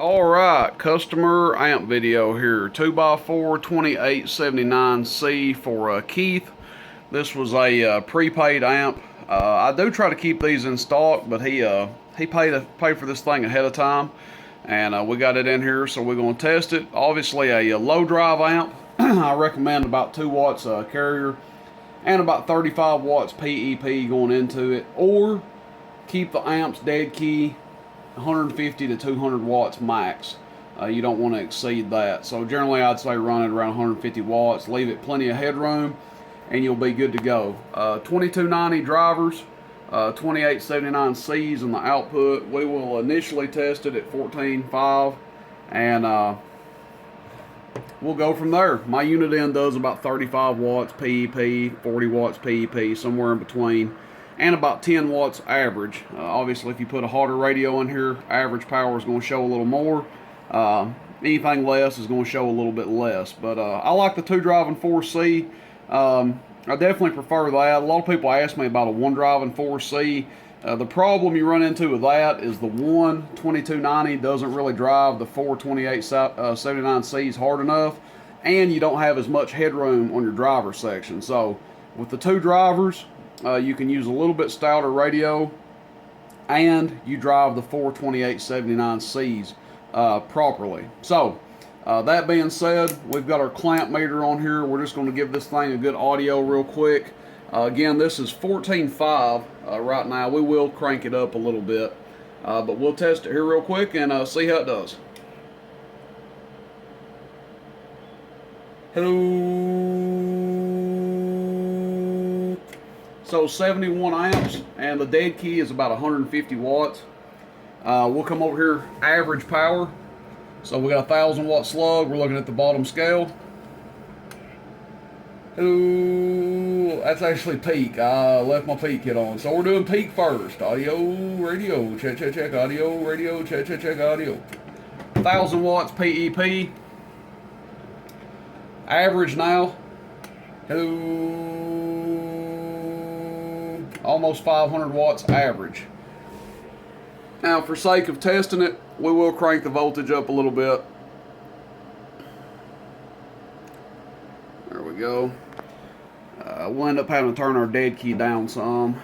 Alright, customer amp video here. 2x4 2879C for Keith. This was a prepaid amp. I do try to keep these in stock, but he paid for this thing ahead of time, and we got it in here, so we're going to test it. Obviously a low drive amp. I recommend about 2 watts carrier and about 35 watts PEP going into it, or keep the amps dead key 150 to 200 watts max. You don't want to exceed that. So generally I'd say run it around 150 watts, leave it plenty of headroom, and you'll be good to go. 2290 drivers, 2879Cs in the output. We will initially test it at 14.5, and we'll go from there. My unit in does about 35 watts PEP, 40 watts PEP, somewhere in between, and about 10 watts average. Obviously, if you put a harder radio in here, average power is going to show a little more. Anything less is going to show a little bit less. But I like the 2-drive and 4C. I definitely prefer that. A lot of people ask me about a 1-drive and 4C. The problem you run into with that is the 2290 doesn't really drive the 42879Cs hard enough, and you don't have as much headroom on your driver section. So with the 2 drivers, you can use a little bit stouter radio, and you drive the 42879Cs properly. So that being said, we've got our clamp meter on here. We're just going to give this thing a good audio real quick. Again, this is 14.5 right now. We will crank it up a little bit, but we'll test it here real quick and see how it does. Hello. So 71 amps, and the dead key is about 150 watts. We'll come over here, average power. So we got a 1,000 watt slug. We're looking at the bottom scale. Ooh, that's actually peak. I left my peak kit on. So we're doing peak first. Audio, radio, check, check, check. Audio, radio, check, check, check. Audio. 1,000 watts PEP. Average now. Hello. Almost 500 watts average. Now, for sake of testing it, we will crank the voltage up a little bit. There we go. We'll end up having to turn our dead key down some.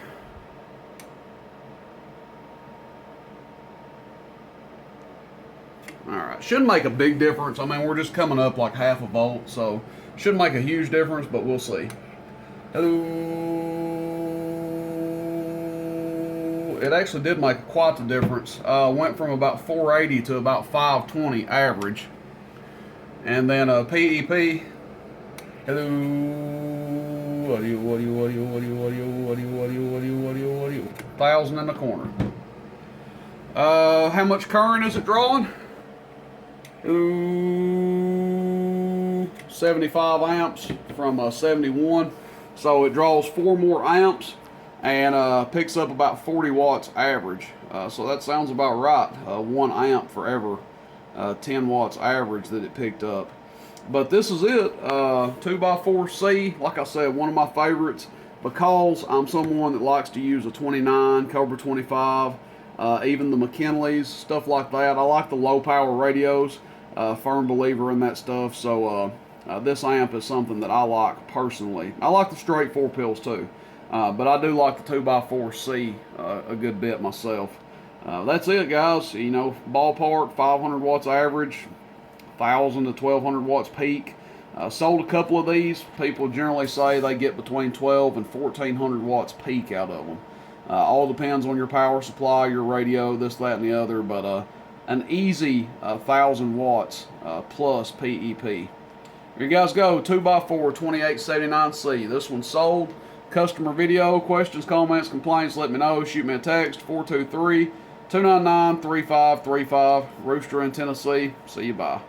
Alright, shouldn't make a big difference. I mean, we're just coming up like half a volt, so shouldn't make a huge difference, but we'll see. Hello. It actually did make quite the difference. Went from about 480 to about 520 average. And then PEP. Hello. Audio, audio, audio, audio, audio, audio, audio, audio, audio, audio. 1,000 in the corner. How much current is it drawing? 75 amps from 71. So it draws 4 more amps and picks up about 40 watts average. So that sounds about right. 1 amp for every 10 watts average that it picked up. But this is it. 2x4C, like I said, one of my favorites, because I'm someone that likes to use a 29, Cobra 25, even the McKinleys, stuff like that. I like the low power radios. Firm believer in that stuff. So this amp is something that I like personally. I like the straight 4 pills too, but I do like the 2x4C a good bit myself. That's it, guys. You know, ballpark 500 watts average, 1,000 to 1,200 watts peak. Sold a couple of these. People generally say they get between 1,200 and 1,400 watts peak out of them. All depends on your power supply, your radio, this, that, and the other, but an easy 1,000 watts plus PEP. Here you guys go, 2x4 2879C. This one's sold. Customer video, questions, comments, complaints, let me know. Shoot me a text, 423-299-3535. Rooster in Tennessee. See you, bye.